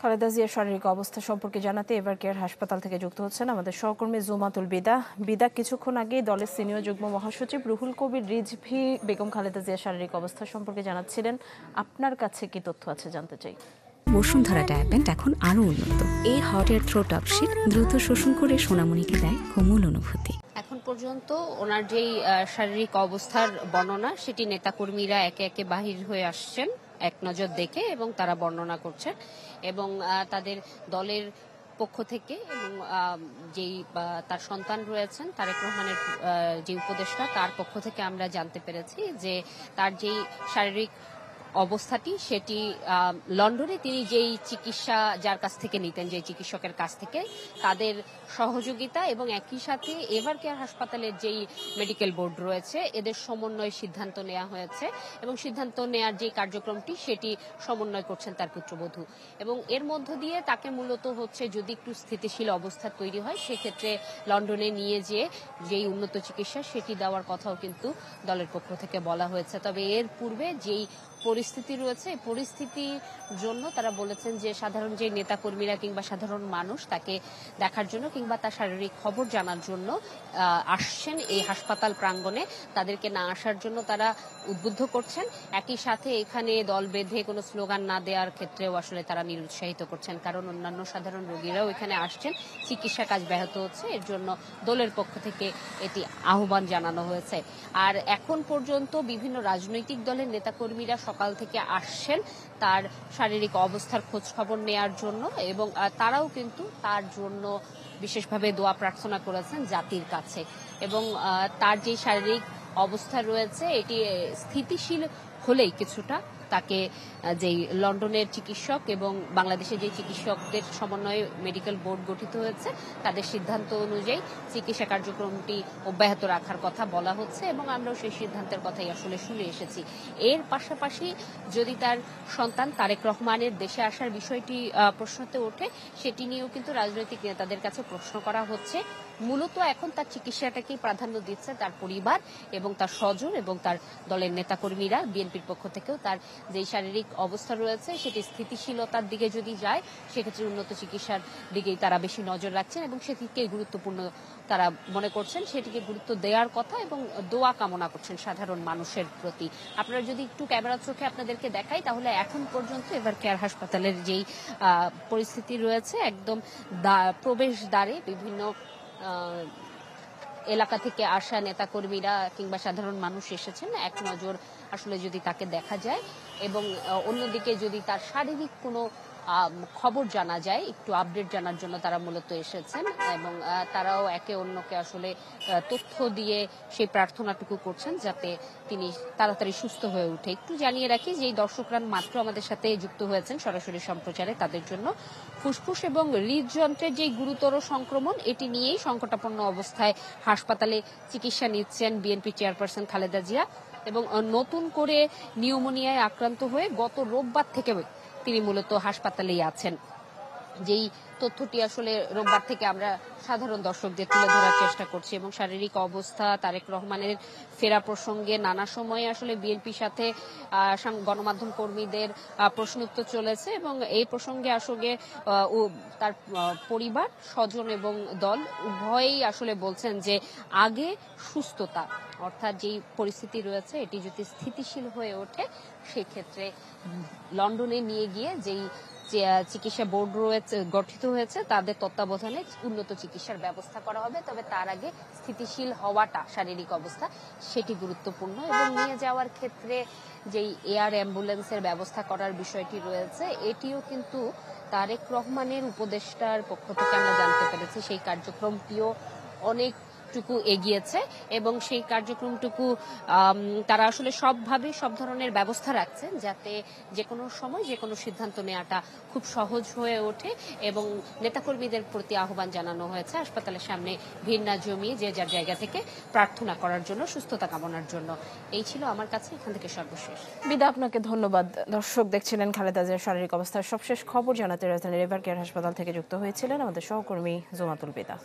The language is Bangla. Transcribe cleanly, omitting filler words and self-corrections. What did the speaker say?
খালেদা জিয়ার শারীরিক অবস্থা সম্পর্কে জানাতে এভার কেয়ার হাসপাতাল থেকে যুক্ত হচ্ছেন আমাদের সহকর্মী জুমাতুল বিদা। বিদা, কিছুক্ষণ আগেই দলের সিনিয়র যুগ্ম মহাসচিব রুহুল কবির রিজভী বেগম খালেদা জিয়ার শারীরিক অবস্থা সম্পর্কে জানাচ্ছিলেন। আপনার কাছে কি তথ্য আছে জানতে চাই। বসুন্ধরা ডায়াপেন্ট এখন আরো উন্নত। এই hot air through top sheet দ্রুত শোষণ করে সোনামণিকে দেয় কোমল অনুভূতি। এখন পর্যন্ত ওনার যেই শারীরিক অবস্থার বর্ণনা সেটি নেতাকর্মীরা একে একে বাহির হয়ে আসছেন এক নজর দেখে এবং তারা বর্ণনা করছেন এবং তাদের দলের পক্ষ থেকে এবং যেই তার সন্তান রয়েছেন তারেক রহমানের যে উপদেষ্টা তার পক্ষ থেকে আমরা জানতে পেরেছি যে তার যেই শারীরিক অবস্থাটি সেটি লন্ডনে তিনি যেই চিকিৎসা যার কাছ থেকে নিতেন, যে চিকিৎসকের কাছ থেকে তাদের সহযোগিতা এবং একই সাথে এভার কেয়ার হাসপাতালের যেই মেডিকেল বোর্ড রয়েছে এদের সমন্বয়ে সিদ্ধান্ত নেওয়া হয়েছে এবং সিদ্ধান্ত নেওয়ার যে কার্যক্রমটি সেটি সমন্বয় করছেন তার পুত্রবধূ এবং এর মধ্য দিয়ে তাকে মূলত হচ্ছে যদি একটু স্থিতিশীল অবস্থা তৈরি হয় সেক্ষেত্রে লন্ডনে নিয়ে যেয়ে যেই উন্নত চিকিৎসা সেটি দেওয়ার কথাও কিন্তু দলের পক্ষ থেকে বলা হয়েছে। তবে এর পূর্বে যেই পরিস্থিতি রয়েছে এই পরিস্থিতির জন্য তারা বলেছেন যে সাধারণ যে নেতাকর্মীরা কিংবা সাধারণ মানুষ তাকে দেখার জন্য কিংবা তার শারীরিক খবর জানার জন্য আসছেন এই হাসপাতাল প্রাঙ্গণে, তাদেরকে না আসার জন্য তারা উদ্বুদ্ধ করছেন। একই সাথে এখানে দল বেঁধে কোনো স্লোগান না দেওয়ার ক্ষেত্রেও আসলে তারা নিরুৎসাহিত করছেন, কারণ অন্যান্য সাধারণ রোগীরাও এখানে আসছেন, চিকিৎসা কাজ ব্যাহত হচ্ছে, এর জন্য দলের পক্ষ থেকে এটি আহ্বান জানানো হয়েছে। আর এখন পর্যন্ত বিভিন্ন রাজনৈতিক দলের নেতাকর্মীরা সকাল থেকে আসছেন তার শারীরিক অবস্থার খোঁজ খবর নেয়ার জন্য এবং তারাও কিন্তু তার জন্য বিশেষভাবে দোয়া প্রার্থনা করেছেন জাতির কাছে এবং তার যে শারীরিক অবস্থা রয়েছে এটি স্থিতিশীল হলেই কিছুটা তাকে যেই লন্ডনের চিকিৎসক এবং বাংলাদেশের যে চিকিৎসকদের সমন্বয়ে মেডিকেল বোর্ড গঠিত হয়েছে তাদের সিদ্ধান্ত অনুযায়ী চিকিৎসা কার্যক্রমটি অব্যাহত রাখার কথা বলা হচ্ছে এবং আমরাও সেই সিদ্ধান্তের কথাই আসলে শুনে এসেছি। এর পাশাপাশি যদি তার সন্তান তারেক রহমানের দেশে আসার বিষয়টি প্রশ্নতে ওঠে সেটি নিয়েও কিন্তু রাজনৈতিক নেতাদের কাছে প্রশ্ন করা হচ্ছে। মূলত এখন তার চিকিৎসাটাকেই প্রাধান্য দিচ্ছে তার পরিবার এবং তার স্বজন এবং তার দলের নেতাকর্মীরা। বিএনপির পক্ষ থেকেও তার যে শারীরিক অবস্থা রয়েছে সেটি স্থিতিশীলতার দিকে যদি যায় সেক্ষেত্রে উন্নত চিকিৎসার দিকেই তারা বেশি নজর রাখছেন এবং সেটিকে গুরুত্বপূর্ণ তারা মনে করছেন, সেটিকে গুরুত্ব দেওয়ার কথা এবং দোয়া কামনা করছেন সাধারণ মানুষের প্রতি। আপনারা যদি একটু ক্যামেরা চোখে আপনাদেরকে দেখাই তাহলে এখন পর্যন্ত এভার কেয়ার হাসপাতালের যেই পরিস্থিতি রয়েছে একদম প্রবেশ দ্বারে বিভিন্ন এলাকা থেকে আসা নেতাকর্মীরা কিংবা সাধারণ মানুষ এসেছেন এক নজর আসলে যদি তাকে দেখা যায় এবং অন্যদিকে যদি তার শারীরিক কোনো খবর জানা যায়, একটু আপডেট জানার জন্য তারা মূলত এসেছেন এবং তারাও একে অন্যকে আসলে তথ্য দিয়ে সেই প্রার্থনাটুকু করছেন যাতে তিনি তাড়াতাড়ি সুস্থ হয়ে উঠে। একটু জানিয়ে রাখি যে এই দর্শকরা মাত্র আমাদের সাথে যুক্ত হয়েছেন সরাসরি সম্প্রচারে, তাদের জন্য ফুসফুস এবং হৃদযন্ত্রের যে গুরুতর সংক্রমণ এটি নিয়েই সংকটাপন্ন অবস্থায় হাসপাতালে চিকিৎসা নিচ্ছেন বিএনপি চেয়ারপারসন খালেদা জিয়া এবং নতুন করে নিউমোনিয়ায় আক্রান্ত হয়ে গত রোববার থেকে তিনি মূলত হাসপাতালেই আছেন। যেই তথ্যটি আসলে রোববার থেকে আমরা সাধারণ দর্শকদের তুলে ধরার চেষ্টা করছি এবং শারীরিক অবস্থা তারেক রহমানের ফেরা প্রসঙ্গে নানা সময়ে আসলে বিএনপির সাথে গণমাধ্যম কর্মীদের প্রশ্ন উত্তর চলেছে এবং এই প্রসঙ্গে আসলে তার পরিবার, স্বজন এবং দল উভয়েই আসলে বলছেন যে আগে সুস্থতা অর্থাৎ যেই পরিস্থিতি রয়েছে এটি যদি স্থিতিশীল হয়ে ওঠে সেক্ষেত্রে লন্ডনে নিয়ে গিয়ে যেই চিকিৎসা বোর্ড রয়েছে গঠিত হয়েছে তাদের তত্ত্বাবধানে উন্নত চিকিৎসার ব্যবস্থা করা হবে। তবে তার আগে স্থিতিশীল হওয়াটা শারীরিক অবস্থা সেটি গুরুত্বপূর্ণ এবং নিয়ে যাওয়ার ক্ষেত্রে যেই এয়ার অ্যাম্বুলেন্সের ব্যবস্থা করার বিষয়টি রয়েছে এটিও কিন্তু তারেক রহমানের উপদেষ্টার পক্ষ থেকে আমরা জানতে পেরেছি সেই কার্যক্রমটিও অনেকটুকু এগিয়েছে এবং সেই কার্যক্রমটুকু তারা আসলে সবভাবে সব ধরনের ব্যবস্থা রাখছেন যাতে যে কোনো সময় যে কোনো সিদ্ধান্ত নেওয়াটা খুব সহজ হয়ে ওঠে এবং নেতাকর্মীদের প্রতি আহ্বান জানানো হয়েছে হাসপাতালের সামনে ভিড় না জমিয়ে যে যার জায়গা থেকে প্রার্থনা করার জন্য, সুস্থতা কামনার জন্য। এই ছিল আমার কাছে এখান থেকে সর্বশেষ। বিদা, আপনাকে ধন্যবাদ। দর্শক দেখছিলেন খালেদা জিয়ার শারীরিক অবস্থার সবশেষ খবর জানাতে রাজধানীর এভার কেয়ার হাসপাতাল থেকে যুক্ত হয়েছিলেন আমাদের সহকর্মী জুমাতুল বিদা।